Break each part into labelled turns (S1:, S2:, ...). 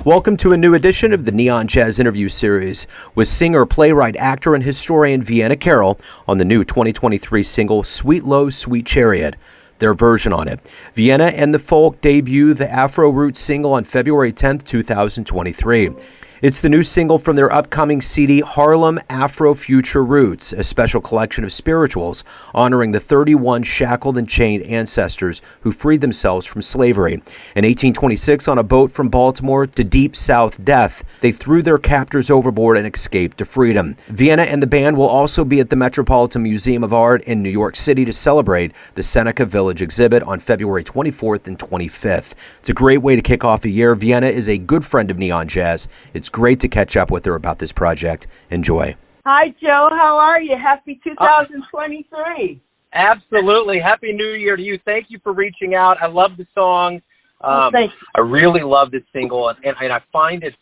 S1: Welcome to a new edition of the Neon Jazz Interview Series with singer, playwright, actor, and historian Vienna Carroll on the new 2023 single Sweet Low, Sweet Chariot, their version on it. Vienna and the Folk debut the Afro-Roots Single on February 10th, 2023. It's the new single from their upcoming CD Harlem, Afro Future Roots, a special collection of spirituals honoring the 31 shackled and chained ancestors who freed themselves from slavery. In 1826, on a boat from Baltimore to Deep South Death, they threw their captors overboard and escaped to freedom. Vienna and the band will also be at the Metropolitan Museum of Art in New York City to celebrate the Seneca Village exhibit on February 24th and 25th. It's a great way to kick off a year. Vienna is a good friend of Neon Jazz. It's great to catch up with her about this project. Enjoy.
S2: Hi, Joe. How are you? Happy 2023.
S3: Absolutely. Happy New Year to you. Thank you for reaching out. I love the song.
S2: Thanks.
S3: I really love this single, and I find it's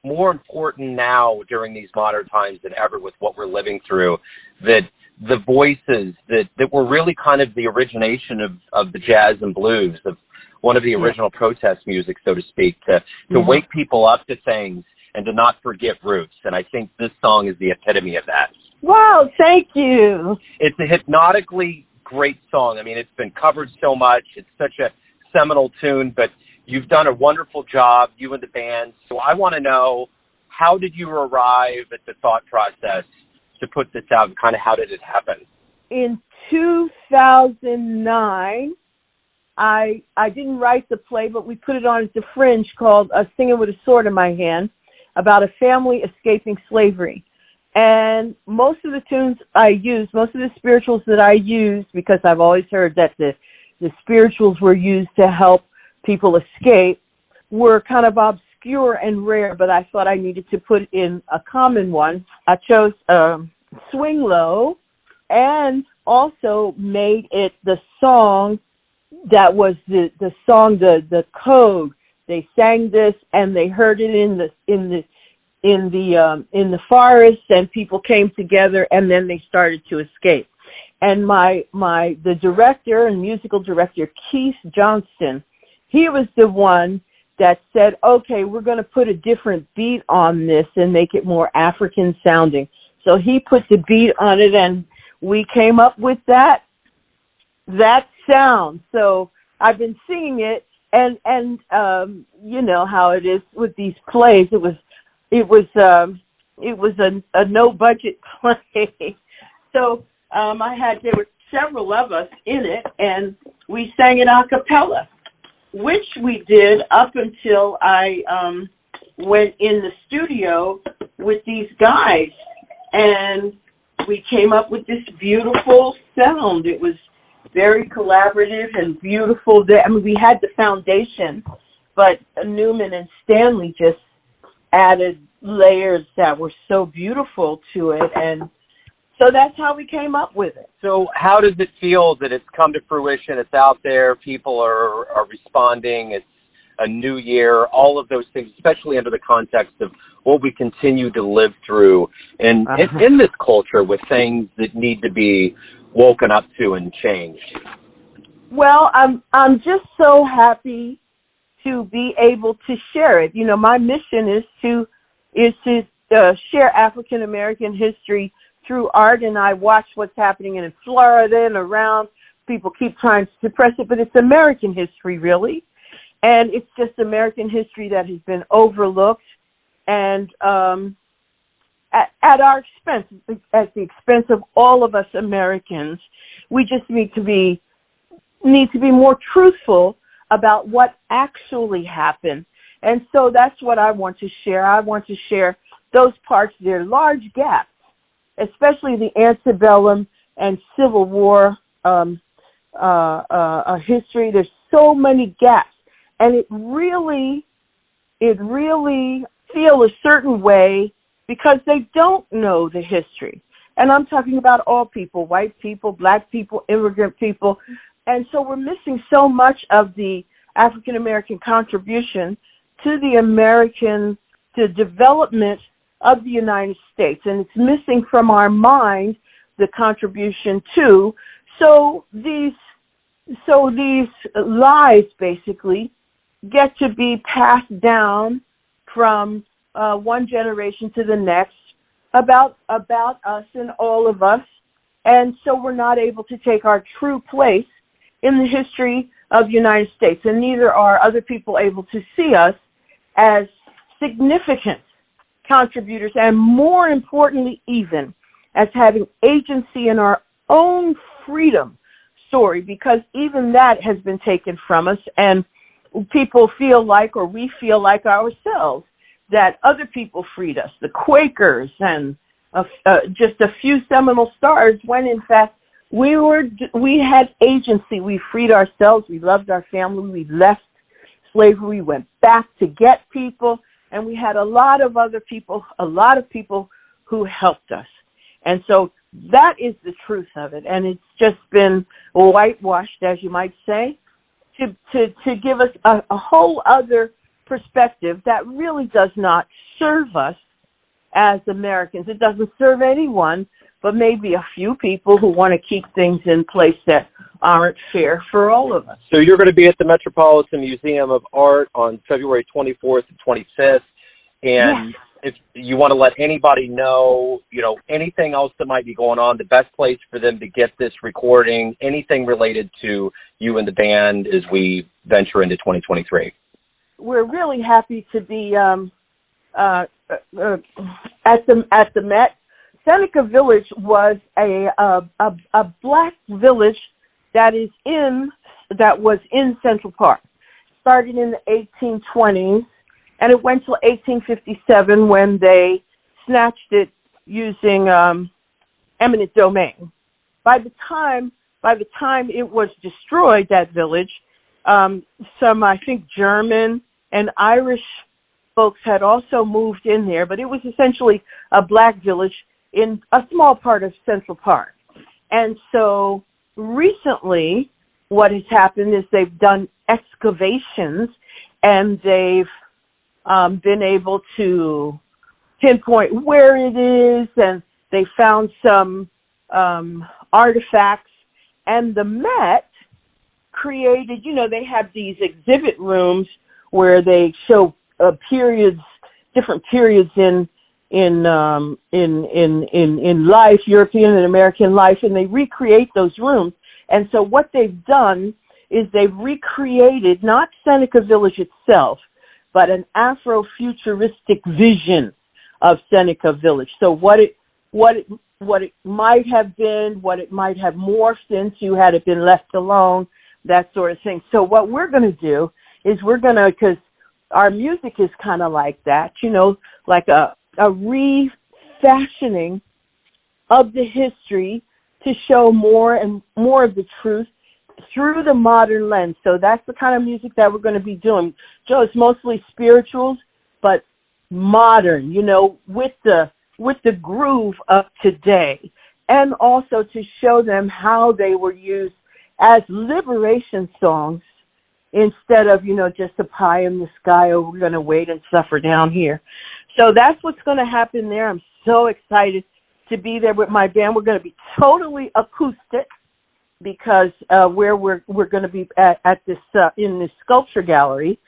S3: more important now during these modern times than ever with what we're living through, that the voices that were really kind of the origination of the jazz and blues, of one of the original protest music, so to speak, to wake people up to things and to not forget roots. And I think this song is the epitome of that.
S2: Wow, thank you.
S3: It's a hypnotically great song. I mean, it's been covered so much. It's such a seminal tune, but you've done a wonderful job, you and the band. So I want to know, how did you arrive at the thought process to put this out, and kind of how did it happen?
S2: In 2009, I didn't write the play, but we put it on at the Fringe called Singing with a Sword in My Hand, about a family escaping slavery. And most of the tunes I used, most of the spirituals that I used, because I've always heard that the spirituals were used to help people escape, were kind of obscure and rare, but I thought I needed to put in a common one. I chose Swing Low, and also made it the song that was the song, the code. They sang this and they heard it in the forest, and people came together, and then they started to escape. And the director and musical director, Keith Johnston, he was the one that said, okay, we're going to put a different beat on this and make it more African sounding. So he put the beat on it, and we came up with that sound. So I've been singing it, and you know how it is with these plays. It was a no budget play. So there were several of us in it, and we sang it a cappella, which we did up until I went in the studio with these guys, and we came up with this beautiful sound. It was very collaborative and beautiful. I mean, we had the foundation, but Newman and Stanley just added layers that were so beautiful to it, and so that's how we came up with it.
S3: So how does it feel that it's come to fruition, it's out there, people are responding, it's a new year, all of those things, especially under the context of what we continue to live through in this culture with things that need to be woken up to and changed?
S2: Well, I'm just so happy to be able to share it. You know, my mission is to share African American history through art, and I watch what's happening in Florida and around. People keep trying to suppress it, but it's American history, really, and it's just American history that has been overlooked, and at our expense, at the expense of all of us Americans. We just need to be more truthful about what actually happened. And so that's what I want to share. I want to share those parts. There are large gaps, especially the antebellum and Civil War history. There's so many gaps, and it really feel a certain way because they don't know the history. And I'm talking about all people, white people, black people, immigrant people. And so we're missing so much of the African-American contribution to the development of the United States. And it's missing from our mind the the contribution to. So these lives basically get to be passed down from one generation to the next about us and all of us. And so we're not able to take our true place in the history of the United States, and neither are other people able to see us as significant contributors, and more importantly even, as having agency in our own freedom story, because even that has been taken from us, and people feel like, or we feel like ourselves, that other people freed us, the Quakers and just a few seminal stars, when in fact we had agency. We freed ourselves. We loved our family. We left slavery. We went back to get people, and we had a lot of people who helped us. And so that is the truth of it, and it's just been whitewashed, as you might say, to give us a whole other perspective that really does not serve us as Americans. It doesn't serve anyone, but maybe a few people who want to keep things in place that aren't fair for all of us.
S3: So you're going to be at the Metropolitan Museum of Art on February 24th and 25th, and if you want to let anybody know, anything else that might be going on, the best place for them to get this recording, anything related to you and the band as we venture into 2023.
S2: We're really happy to be at the Met. Seneca Village was a black village that was in Central Park. Started in the 1820s, and it went till 1857 when they snatched it using eminent domain. By the time it was destroyed, that village, some, I think, German and Irish folks had also moved in there, but it was essentially a black village in a small part of Central Park. And so recently what has happened is they've done excavations, and they've been able to pinpoint where it is, and they found some artifacts. And the Met created, they have these exhibit rooms where they show different periods in life, European and American life, and they recreate those rooms. And so what they've done is they've recreated not Seneca Village itself, but an Afro-futuristic vision of Seneca Village. So what it might have been, what it might have morphed into had it been left alone, that sort of thing. So what we're going to do is because our music is kind of like that, like a refashioning of the history to show more and more of the truth through the modern lens. So that's the kind of music that we're going to be doing. Joe, it's mostly spirituals, but modern, with the groove of today, and also to show them how they were used as liberation songs instead of, just a pie in the sky, or we're going to wait and suffer down here. So that's what's going to happen there. I'm so excited to be there with my band. We're going to be totally acoustic because where we're going to be at this in this sculpture gallery.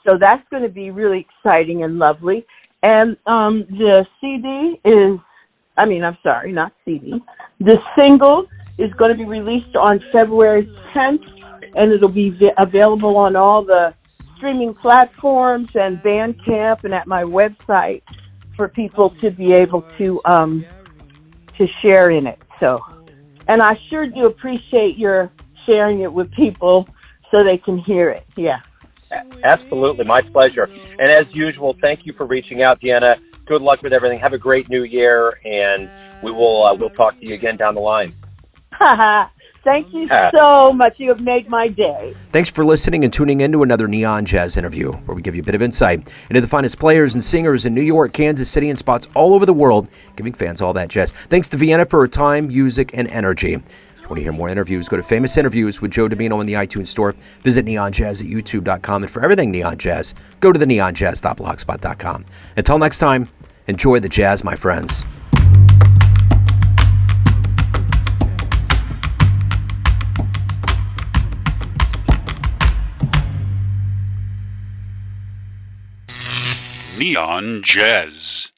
S2: So that's going to be really exciting and lovely. And the the single is going to be released on February 10th, and it'll be available on all the streaming platforms and Bandcamp and at my website for people to be able to share in it. So, and I sure do appreciate your sharing it with people so they can hear it. Yeah.
S3: Absolutely. My pleasure. And as usual, thank you for reaching out, Deanna. Good luck with everything. Have a great new year, and we'll talk to you again down the line.
S2: Thank you so much. You have made my day.
S1: Thanks for listening and tuning in to another Neon Jazz interview, where we give you a bit of insight into the finest players and singers in New York, Kansas City, and spots all over the world, giving fans all that jazz. Thanks to Vienna for her time, music, and energy. If you want to hear more interviews, go to Famous Interviews with Joe Domino in the iTunes Store. Visit neonjazz at youtube.com. And for everything Neon Jazz, go to the neonjazz.blogspot.com. Until next time, enjoy the jazz, my friends.
S4: Neon Jazz.